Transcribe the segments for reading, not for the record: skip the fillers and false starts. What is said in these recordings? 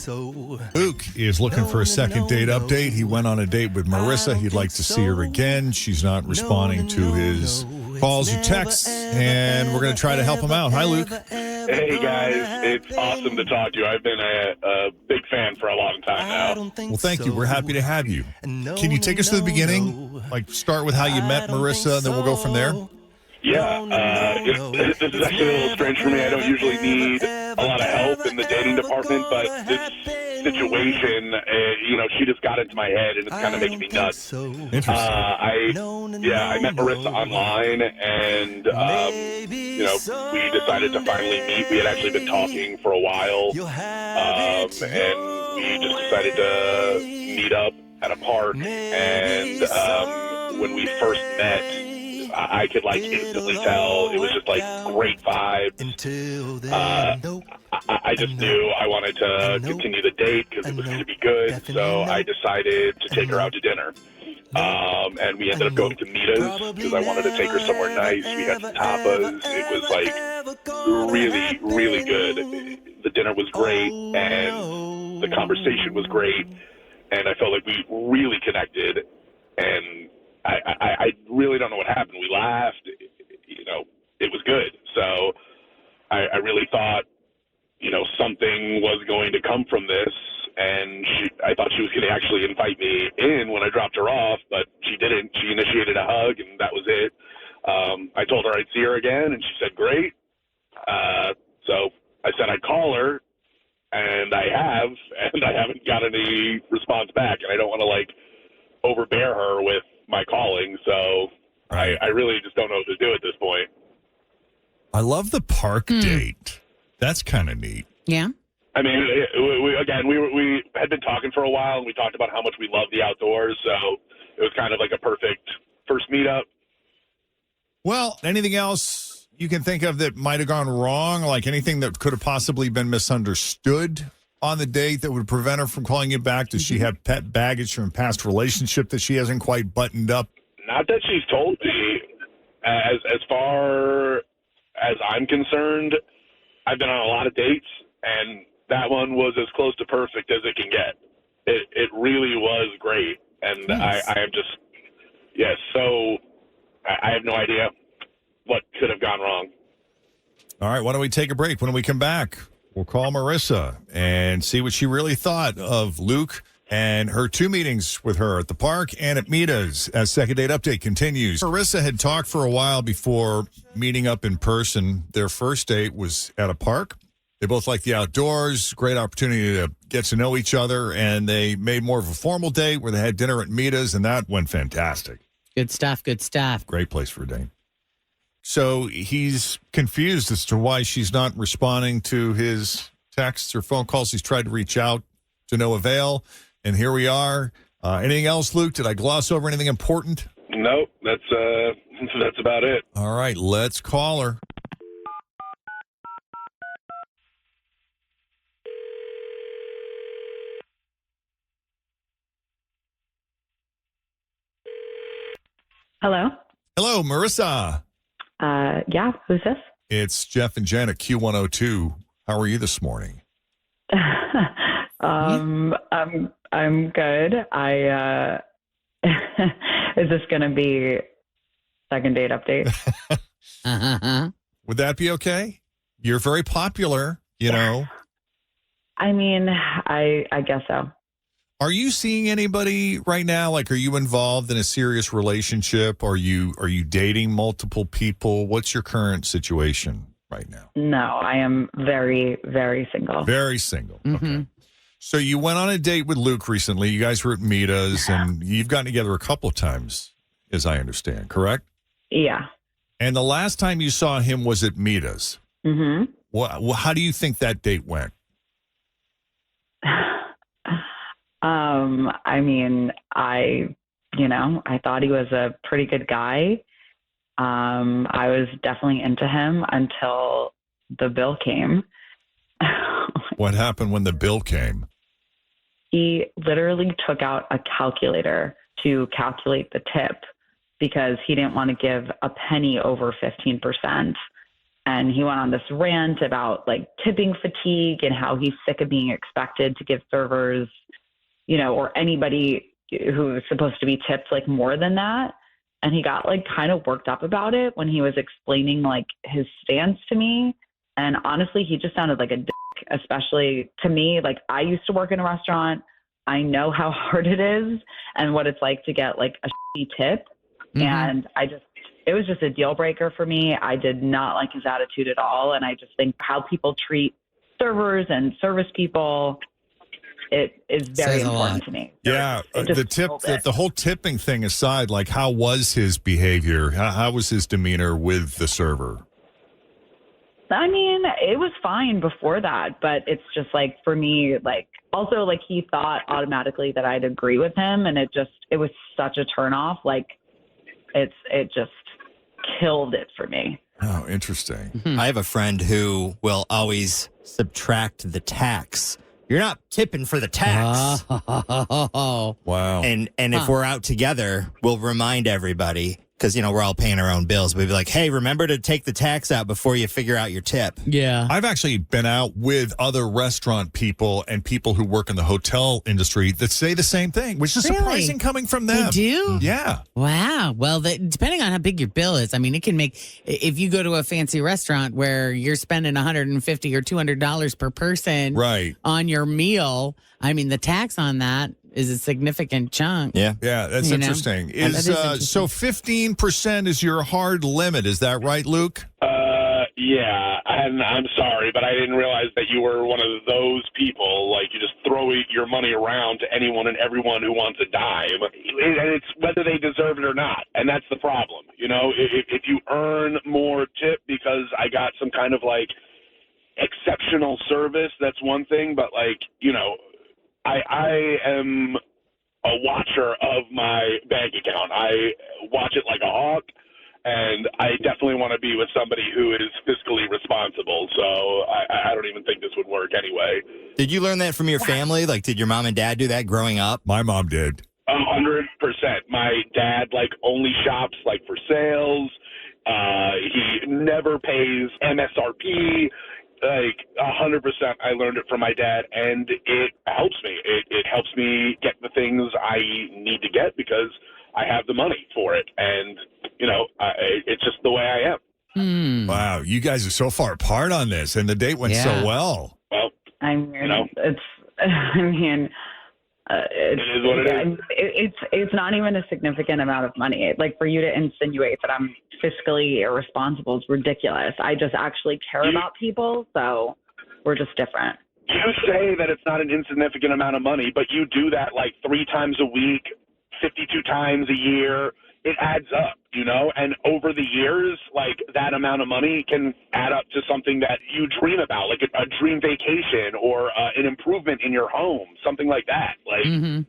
Luke is looking for a second date update. He went on a date with Marissa. He'd like to see her again. She's not responding to his calls or texts, and we're going to try to help him out. Hi, Luke. Hey, guys. It's awesome to talk to you. I've been a big fan for a long time now. Well, thank you. We're happy to have you. Can you take us to the beginning? Like, start with how you met Marissa, and then we'll go from there? Yeah, this is actually a little strange for me. I don't usually need a lot of help in the dating department, but this situation, she just got into my head, and it's kind of making me nuts. Interesting. I met Marissa online, and, we decided to finally meet. We had actually been talking for a while, and we just decided to meet up at a park, and when we first met, I could, instantly tell it was just, great vibes. I just knew I wanted to continue the date because it was going to be good, so I decided to take her out to dinner. And we ended up going to Mita's because I wanted to take her somewhere nice. We had some tapas. It was, really, really good. The dinner was great, and the conversation was great, and I felt like we really connected, and I really don't know what happened. We laughed. It was good. So I really thought, something was going to come from this, and I thought she was going to actually invite me in when I dropped her off, but she didn't. She initiated a hug, and that was it. I told her I'd see her again, and she said, great. So I said I'd call her, and I have, and I haven't got any response back, and I don't want to, overbear her with my calling, so I really just don't know what to do at this point. I love the park date. That's kind of neat. Yeah. I mean, we had been talking for a while, and we talked about how much we love the outdoors, so it was kind of like a perfect first meetup. Well, anything else you can think of that might have gone wrong, like anything that could have possibly been misunderstood on the date that would prevent her from calling you back? Does she have pet baggage from a past relationship that she hasn't quite buttoned up? Not that she's told me. As far as I'm concerned, I've been on a lot of dates, and that one was as close to perfect as it can get. It really was great, and nice. I am just, so I have no idea what could have gone wrong. All right, why don't we take a break? When we come back, we'll call Marissa and see what she really thought of Luke and her two meetings with her at the park and at Mita's as Second Date Update continues. Marissa had talked for a while before meeting up in person. Their first date was at a park. They both liked the outdoors, great opportunity to get to know each other, and they made more of a formal date where they had dinner at Mita's, and that went fantastic. Good stuff, good stuff. Great place for a date. So he's confused as to why she's not responding to his texts or phone calls. He's tried to reach out to no avail, and here we are. Anything else, Luke? Did I gloss over anything important? Nope, that's about it. All right, let's call her. Hello? Hello, Marissa. Yeah, who's this? It's Jeff and Jenn at Q102. How are you this morning? I'm good. Is this going to be second date update? Would that be okay? You're very popular, I mean, I guess so. Are you seeing anybody right now? Like, are you involved in a serious relationship? Are you dating multiple people? What's your current situation right now? No, I am very, very single. Very single. Mm-hmm. Okay. So you went on a date with Luke recently. You guys were at Mita's, and you've gotten together a couple of times, as I understand, correct? Yeah. And the last time you saw him was at Mita's. Mm-hmm. How do you think that date went? I mean, I thought he was a pretty good guy. I was definitely into him until the bill came. What happened when the bill came? He literally took out a calculator to calculate the tip because he didn't want to give a penny over 15%. And he went on this rant about like tipping fatigue and how he's sick of being expected to give servers, or anybody who was supposed to be tipped like more than that. And he got like kind of worked up about it when he was explaining like his stance to me. And honestly, he just sounded like a dick, especially to me. Like, I used to work in a restaurant. I know how hard it is and what it's like to get like a shitty tip. Mm-hmm. And it was just a deal breaker for me. I did not like his attitude at all. And I just think how people treat servers and service people, it is very important to me. Yeah. The whole tipping thing aside, like, how was his behavior? How was his demeanor with the server? I mean, it was fine before that, but it's just like, for me, like, also like he thought automatically that I'd agree with him. And it was such a turnoff. Like, it just killed it for me. Oh, interesting. Mm-hmm. I have a friend who will always subtract the tax. You're not tipping for the tax. Oh. Wow. And if we're out together, we'll remind everybody, because, we're all paying our own bills. We'd be like, hey, remember to take the tax out before you figure out your tip. Yeah. I've actually been out with other restaurant people and people who work in the hotel industry that say the same thing, which is surprising coming from them. They do? Yeah. Wow. Well, depending on how big your bill is, I mean, it can make, if you go to a fancy restaurant where you're spending $150 or $200 per person on your meal, I mean, the tax on that is a significant chunk. Yeah, that's interesting. So 15% is your hard limit. Is that right, Luke? Yeah, and I'm sorry, but I didn't realize that you were one of those people. Like, you just throw your money around to anyone and everyone who wants a dime, and it's whether they deserve it or not. And that's the problem. If you earn more tip because I got some kind of like exceptional service, that's one thing. But like, I am a watcher of my bank account. I watch it like a hawk, and I definitely want to be with somebody who is fiscally responsible. So I don't even think this would work anyway. Did you learn that from your family? Like, did your mom and dad do that growing up? My mom did. 100%. My dad only shops for sales. He never pays MSRP. 100%. I learned it from my dad, and it helps me. It helps me get the things I need to get because I have the money for it, and it's just the way I am. Wow, you guys are so far apart on this, and the date went so well. Well, I mean, it is what it is. It's not even a significant amount of money. Like, for you to insinuate that I'm fiscally irresponsible is ridiculous. I just actually care about people, so we're just different. You say that it's not an insignificant amount of money, but you do that 3 times a week, 52 times a year. It adds up, and over the years, that amount of money can add up to something that you dream about, like a dream vacation or an improvement in your home, something like that.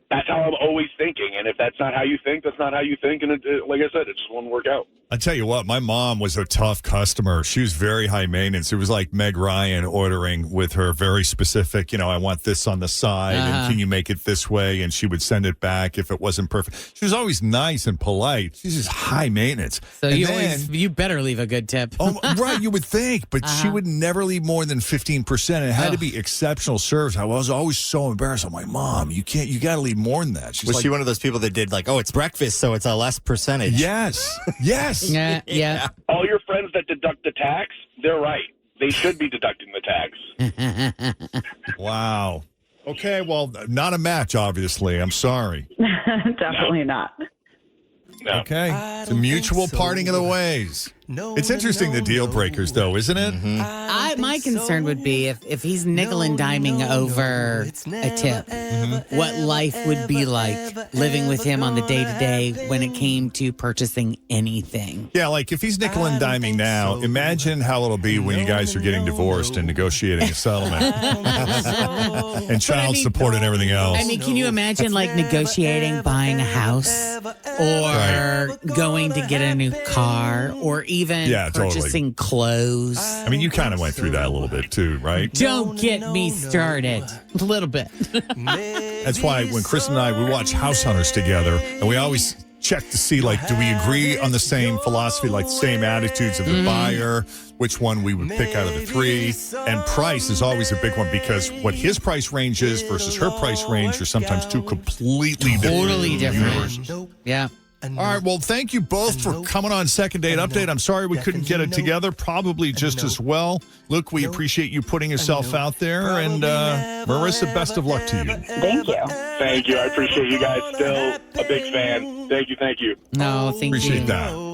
That's how I'm always thinking. And if that's not how you think, that's not how you think. And like I said, it just won't work out. I tell you what, my mom was a tough customer. She was very high maintenance. It was like Meg Ryan ordering with her, very specific, I want this on the side, and can you make it this way? And she would send it back if it wasn't perfect. She was always nice and polite. She's just high maintenance. So you better leave a good tip. Right, you would think, but she would never leave more than 15%. And it had to be exceptional service. I was always so embarrassed. I'm like, Mom, you got to leave more than that. Was she one of those people that did it's breakfast, so it's a less percentage? Yes. Yeah. All your friends that deduct the tax, they're right. They should be deducting the tax. Wow. Okay, well, not a match, obviously. I'm sorry. Definitely not. No. Okay. It's a mutual parting of the ways. It's interesting, the deal breakers, though, isn't it? Mm-hmm. My concern would be if he's nickel and diming over a tip, what life would be like living with him on the day-to-day when it came to purchasing anything. Yeah, if he's nickel and diming now, imagine how it'll be when you guys are getting divorced and negotiating a settlement. And child support and everything else. I mean, can you imagine, negotiating buying a house or going to get a new car or even purchasing clothes? I mean, you kind of went through that a little bit too, right? Don't get me started. A little bit. That's why when Chris and I, we watch House Hunters together, and we always check to see, like, do we agree on the same philosophy, like same attitudes of the buyer, which one we would pick out of the three. And price is always a big one because what his price range is versus her price range are sometimes two completely Totally different. universes. Yeah. All right. Well, thank you both for coming on Second Date Update. I'm sorry we couldn't get it together. Probably just as well. Luke, we appreciate you putting yourself out there. And Marissa, best of luck to you. Thank you. Thank you. I appreciate you guys. Still a big fan. Thank you. No, thank you. Appreciate that.